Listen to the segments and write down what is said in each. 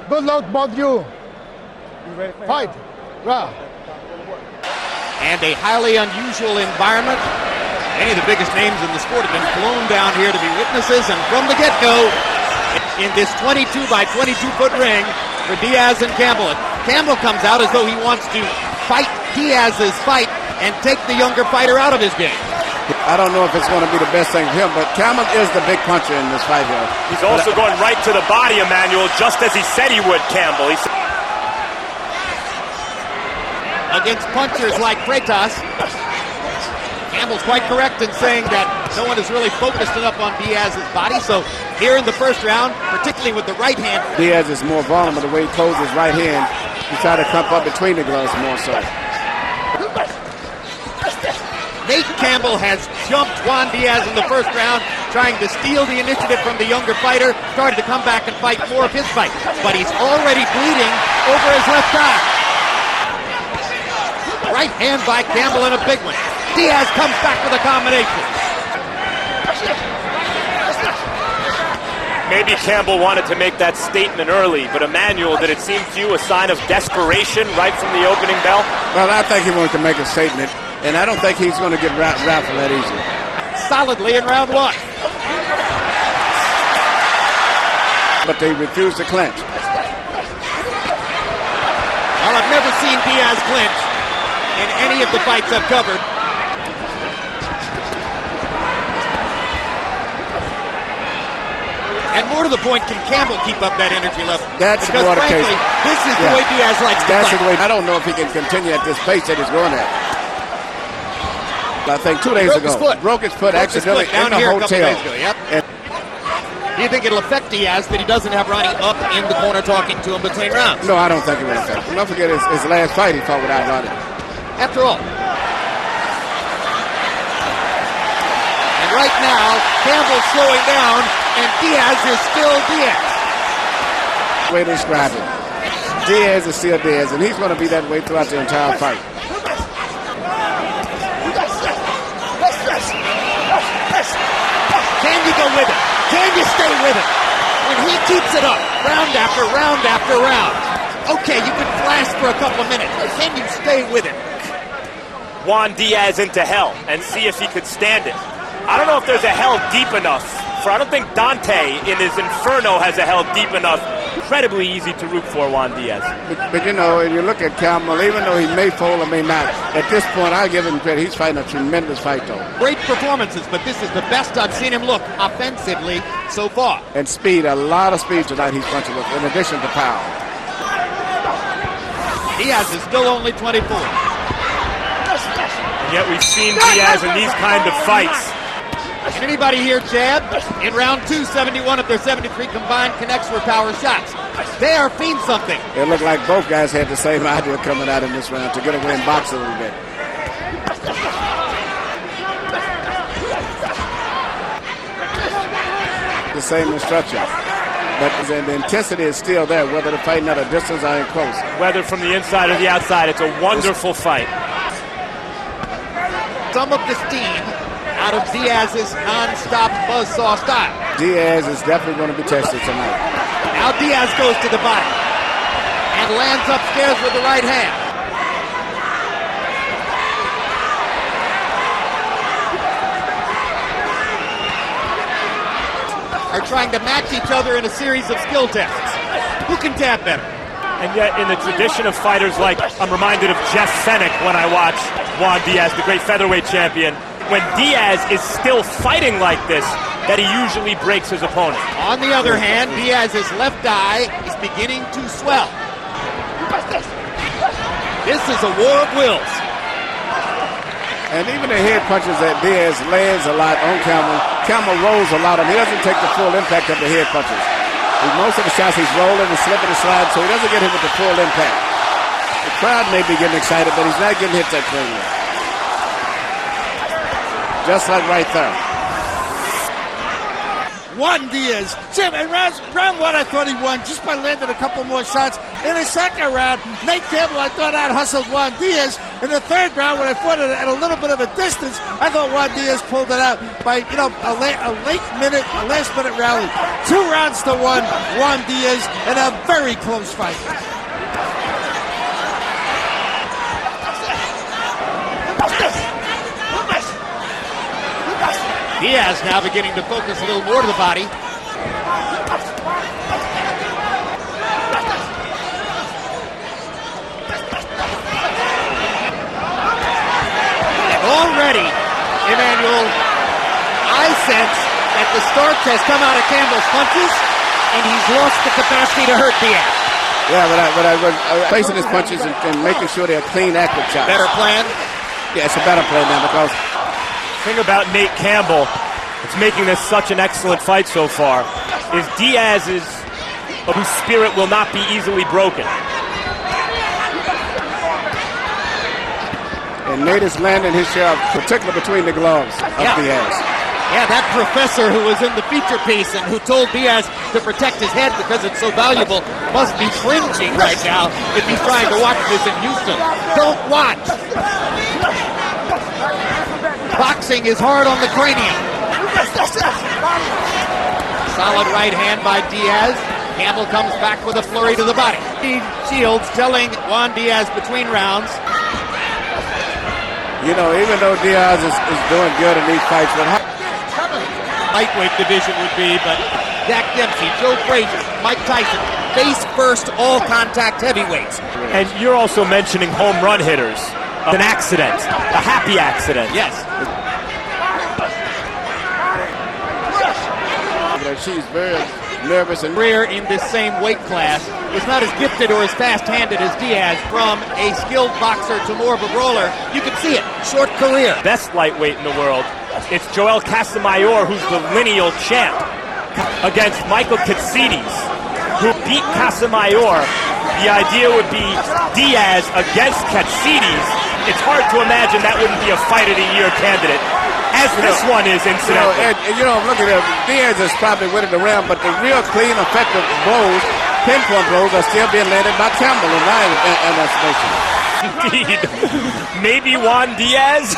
Good luck, both you. Fight. Ra. And a highly unusual environment. Many of the biggest names in the sport have been flown down here to be witnesses, and from the get-go, in this 22 by 22 foot ring for Diaz and Campbell. Campbell comes out as though he wants to fight Diaz's fight and take the younger fighter out of his game. I don't know if it's going to be the best thing for him, but Campbell is the big puncher in this fight here. He's also going right to the body, Emmanuel, just as he said he would, Campbell. Against punchers like Freitas, Campbell's quite correct in saying that no one is really focused enough on Diaz's body. So here in the first round, particularly with the right hand, Diaz is more vulnerable the way he closes his right hand. He tried to clump up between the gloves more so. Nate Campbell has jumped Juan Diaz in the first round, trying to steal the initiative from the younger fighter, started to come back and fight more of his fight. But he's already bleeding over his left eye. Right hand by Campbell and a big one. Diaz comes back with a combination. Maybe Campbell wanted to make that statement early, but Emmanuel, did it seem to you a sign of desperation right from the opening bell? Well, I think he wanted to make a statement, and I don't think he's going to get raffled that easy. Solidly in round one. But they refuse to clinch. Well, I've never seen Diaz clinch in any of the fights I've covered. And more to the point, can Campbell keep up that energy level? That's because more the frankly, case. This is the way Diaz likes to That's fight. the way. I don't know if he can continue at this pace that he's going at. I think 2 days ago, broke his foot accidentally in the hotel. Yep. Do you think it'll affect Diaz that he doesn't have Ronnie up in the corner talking to him between rounds? No, I don't think it will affect him. Don't forget his last fight he fought without Ronnie. After all. And right now, Campbell's slowing down, and Diaz is still Diaz. Way to describe it. Diaz is still Diaz, and he's going to be that way throughout the entire fight. Can you go with it? Can you stay with it? When he keeps it up, round after round after round. Okay, you can flash for a couple of minutes. Can you stay with it? Juan Diaz into hell and see if he could stand it. I don't know if there's a hell deep enough. I don't think Dante in his Inferno has a hell deep enough. Incredibly easy to root for Juan Diaz. But you know, when you look at Campbell, even though he may fold or may not, at this point, I'll give him credit. He's fighting a tremendous fight, though. Great performances, but this is the best I've seen him look offensively so far. And speed, a lot of speed tonight he's punching with, in addition to power. Diaz is still only 24. And yet we've seen Diaz in these kind of fights. Can anybody here jab? In round 2, 71 of their 73 combined connects for power shots. They are fiend something. It looked like both guys had the same idea coming out in this round to get away and box a little bit. The same instruction. But the intensity is still there, whether they're fighting at a distance or in close. Whether from the inside or the outside, it's a wonderful fight. Some of the steam out of Diaz's non-stop buzzsaw style. Diaz is definitely going to be tested tonight. Now Diaz goes to the body and lands upstairs with the right hand. Are trying to match each other in a series of skill tests. Who can tap better? And yet, in the tradition of fighters like, I'm reminded of Jeff Fenech when I watch Juan Diaz, the great featherweight champion. When Diaz is still fighting like this, that he usually breaks his opponent. On the other hand, Diaz's left eye is beginning to swell. This is a war of wills. And even the head punches that Diaz lands a lot on Campbell. Campbell rolls a lot of them. He doesn't take the full impact of the head punches. Most of the shots he's rolling and slipping and sliding, so he doesn't get hit with the full impact. The crowd may be getting excited, but he's not getting hit that cleanly. Just like right there. Juan Diaz. Jim, in round one, I thought he won just by landing a couple more shots. In the second round, Nate Campbell, I thought out-hustled Juan Diaz. In the third round, when I fought it at a little bit of a distance, I thought Juan Diaz pulled it out by, a last-minute rally. 2 rounds to 1, Juan Diaz, in a very close fight. Diaz now beginning to focus a little more to the body. And already, Emmanuel, I sense that the starch has come out of Campbell's punches, and he's lost the capacity to hurt Diaz. Yeah, but I was placing his punches and making sure they're clean, accurate shots. Better plan? Yeah, it's a better plan now because The thing about Nate Campbell, it's making this such an excellent fight so far, is Diaz's whose spirit will not be easily broken. and Nate is landing his share, particularly between the gloves of Diaz. Yeah, that professor who was in the feature piece and who told Diaz to protect his head because it's so valuable must be cringing right now if he's trying to watch this in Houston. Don't watch. Boxing is hard on the cranium. Solid right hand by Diaz. Campbell comes back with a flurry to the body. Shields telling Juan Diaz between rounds. You know, even though Diaz is doing good in these fights, but Lightweight division would be, but Zach Dempsey, Joe Frazier, Mike Tyson, face first all contact heavyweights. And you're also mentioning home run hitters. An accident, a happy accident. Yes. she's very nervous and Career in this same weight class is not as gifted or as fast-handed as Diaz. From a skilled boxer to more of a brawler, you can see it. Short career. Best lightweight in the world. It's Joel Casamayor, who's the lineal champ, against Michael Katsidis, who beat Casamayor. The idea would be Diaz against Katsidis. It's hard to imagine that wouldn't be a Fight of the Year candidate, as this one is, incidentally. Look at him. Diaz is probably winning the round, but the real clean, effective blows, pinpoint blows, are still being landed by Campbell in my estimation. Indeed. Maybe Juan Diaz.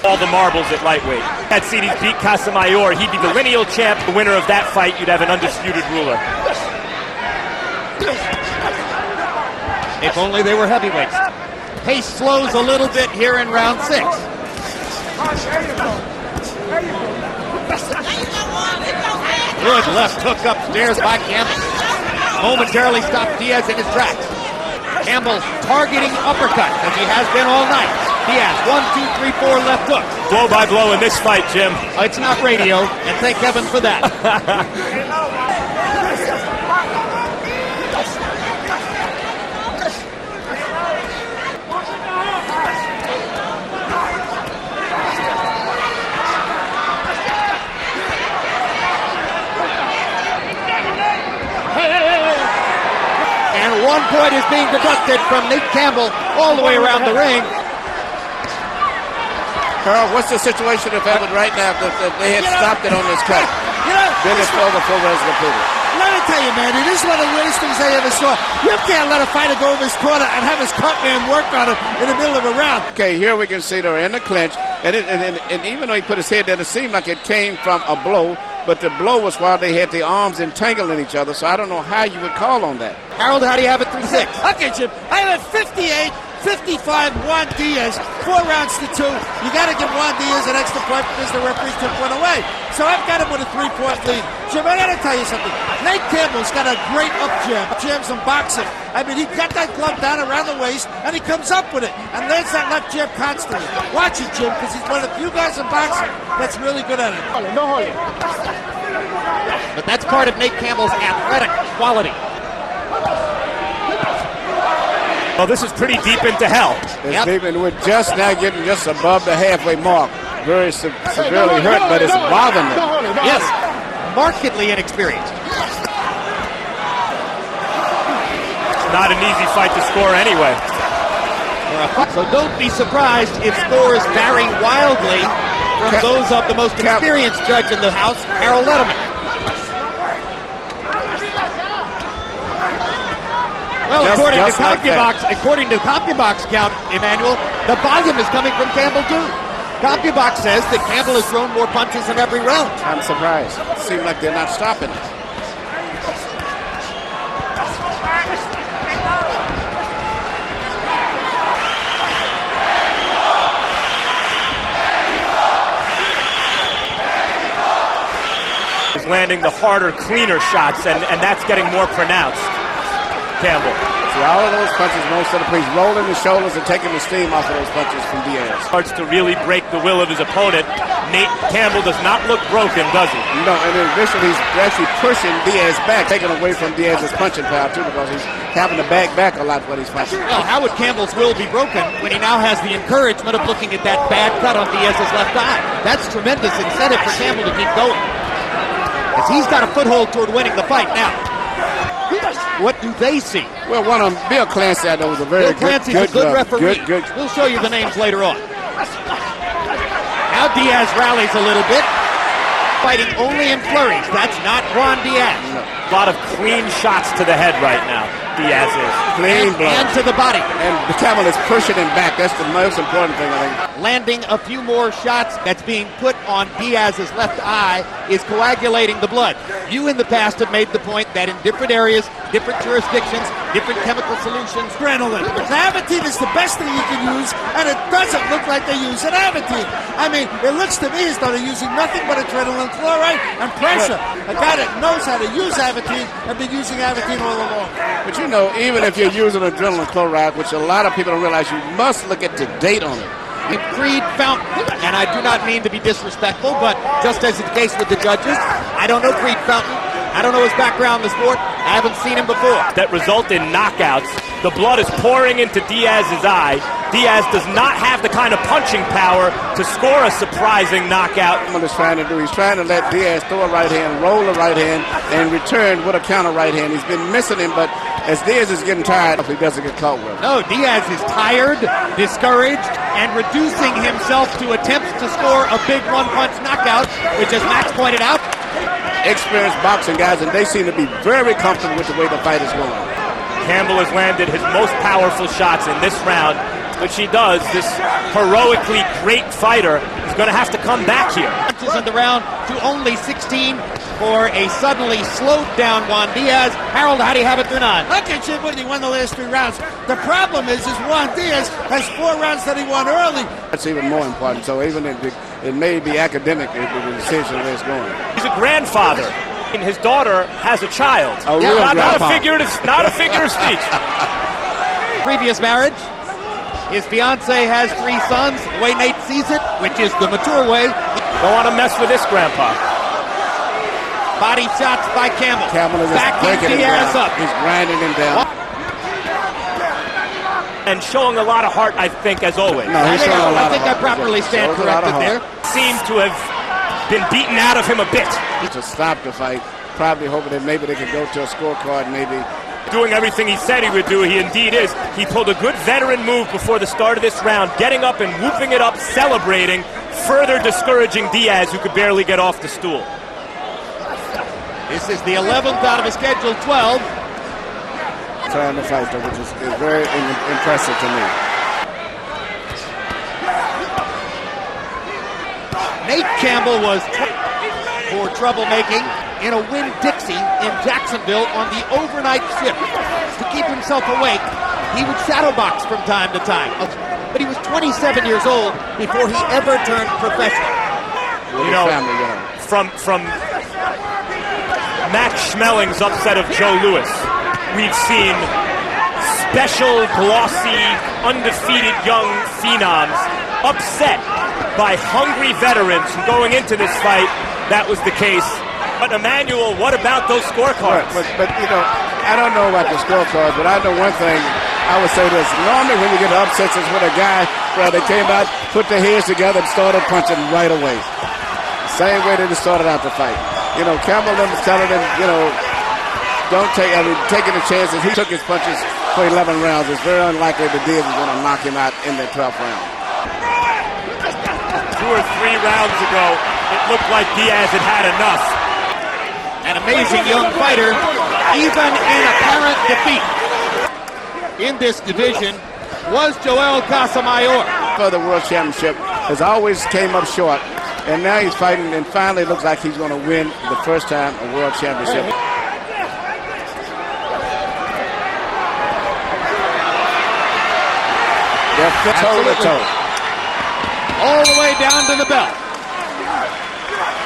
All the marbles at lightweight. Katsidis beat Casamayor. He'd be the lineal champ. The winner of that fight, you'd have an undisputed ruler. If only they were heavyweights. Pace slows a little bit here in round 6. Good left hook upstairs by Campbell. Momentarily stopped Diaz in his tracks. Campbell targeting uppercut, as he has been all night. Diaz, 1, 2, 3, 4 left hooks. Blow by blow in this fight, Jim. It's not radio, and thank heaven for that. And 1 point is being deducted from Nate Campbell all the way around the ring. Carl, what's the situation if Evan right now if they had stopped it on this cut? Then it's over for rounds completed. Let me tell you, man, it is one of the weirdest things I ever saw. You can't let a fighter go over his corner and have his cut man work on him in the middle of a round. Okay, here we can see they're in the clinch, and even though he put his head there, it seemed like it came from a blow, but the blow was while they had the arms entangled in each other, so I don't know how you would call on that. Harold, how do you have it through 6? Okay, Jim, I have it 58-55, Juan Diaz, 4 rounds to 2. You got to give Juan Diaz an extra point because the referee took one away. So I've got him with a 3-point lead. Jim, I got to tell you something. Nate Campbell's got a great up jab. Jabs in boxing. I mean, he got that glove down around the waist, and he comes up with it, and lands that left jab constantly. Watch it, Jim, because he's one of the few guys in boxing that's really good at it. But that's part of Nate Campbell's athletic quality. Well, this is pretty deep into hell. It's deep, and we're just now getting just above the halfway mark. Very severely hurt, but it's bothering them. Yes, markedly inexperienced. Not an easy fight to score anyway. So don't be surprised if scores vary wildly from those of the most experienced judge in the house, Harold Letterman. Well, according to like CompuBox count, Emmanuel, the volume is coming from Campbell too. CompuBox says that Campbell has thrown more punches in every round. I'm surprised. It seems like they're not stopping it. Landing the harder, cleaner shots, and that's getting more pronounced. Campbell. See, all of those punches, most of the police rolling the shoulders and taking the steam off of those punches from Diaz. Starts to really break the will of his opponent. Nate Campbell does not look broken, does he? No, and in addition, he's actually pushing Diaz back, taking away from Diaz's punching power too, because he's having to back a lot when he's punching. Well, how would Campbell's will be broken when he now has the encouragement of looking at that bad cut on Diaz's left eye? That's tremendous incentive for Campbell to keep going, as he's got a foothold toward winning the fight now. What do they see? Well, one of them, Bill Clancy, I know, was a very Clancy's good a good referee. Good. We'll show you the names later on. Now Diaz rallies a little bit, fighting only in flurries. That's not Juan Diaz. No. A lot of clean shots to the head right now, Diaz is. Clean and to the body. And Campbell is pushing him back. That's the most important thing, I think. Landing a few more shots that's being put on Diaz's left eye is coagulating the blood. You in the past have made the point that in different areas, different jurisdictions, different chemical solutions. Adrenaline. Aventine is the best thing you can use, and it doesn't look like they use an Aventine. I mean, it looks to me as though they're using nothing but adrenaline chloride and pressure. A guy that knows how to use Aventine and been using Aventine all along. But you know, even if you're using adrenaline chloride, which a lot of people don't realize, you must look at the date on it. Creed Fountain, and I do not mean to be disrespectful, but just as is the case with the judges, I don't know Creed Fountain. I don't know his background in the sport. I haven't seen him before. That result in knockouts. The blood is pouring into Diaz's eye. Diaz does not have the kind of punching power to score a surprising knockout. What he's trying to do, he's trying to let Diaz throw a right hand, roll a right hand, and return with a counter right hand. He's been missing him, but as Diaz is getting tired, if he doesn't get caught with. No, Diaz is tired, discouraged, and reducing himself to attempts to score a big one-punch knockout, which, as Max pointed out, experienced boxing guys, and they seem to be very comfortable with the way the fight is going. Campbell has landed his most powerful shots in this round, which he does. This heroically great fighter is going to have to come back here. Punches in the round to only 16 for a suddenly slowed down Juan Diaz. Harold, how do you have it tonight? Look at Jim when he won the last 3 rounds. The problem is Juan Diaz has 4 rounds that he won early. That's even more important. So even if it may be academic, the decision where it's going. He's a grandfather, and his daughter has a child. Not a figure of speech. Previous marriage. His fiance has 3 sons. The way Nate sees it, which is the mature way. Don't want to mess with this grandpa. Body shots by Campbell. Campbell is backing Diaz up. He's grinding him down. And showing a lot of heart, I think, as always. No, he's showing a lot I think of heart. I properly stand corrected there. Seems to have been beaten out of him a bit. To stop the fight, probably hoping that maybe they could go to a scorecard, maybe. Doing everything he said he would do, he indeed is. He pulled a good veteran move before the start of this round, getting up and whooping it up, celebrating, further discouraging Diaz, who could barely get off the stool. This is the 11th out of a scheduled 12. Trying to fight, though, which is very impressive to me. Nate Campbell was for troublemaking in a Winn-Dixie in Jacksonville on the overnight shift. To keep himself awake, he would shadow box from time to time. But he was 27 years old before he ever turned professional. You know, from Max Schmeling's upset of Joe Louis, we've seen special, glossy, undefeated young phenoms upset by hungry veterans. And going into this fight, that was the case. But Emmanuel, what about those scorecards? But you know, I don't know about the scorecards, but I know one thing. I would say this. Normally when you get upsets, it's when a guy, they came out, put their hands together and started punching right away. Same way they just started out the fight. You know, Campbell was telling him, you know, taking the chances. He took his punches for 11 rounds. It's very unlikely that Diaz is going to knock him out in the 12th round. 2 or 3 rounds ago, it looked like Diaz had had enough. An amazing young fighter, even in apparent defeat. in this division was Joel Casamayor. For the World Championship has always came up short, and now he's fighting, and finally looks like he's going to win the first time a World Championship. They're toe to toe. All the way down to the belt.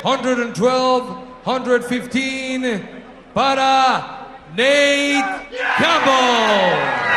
112, 115 para Nate Campbell.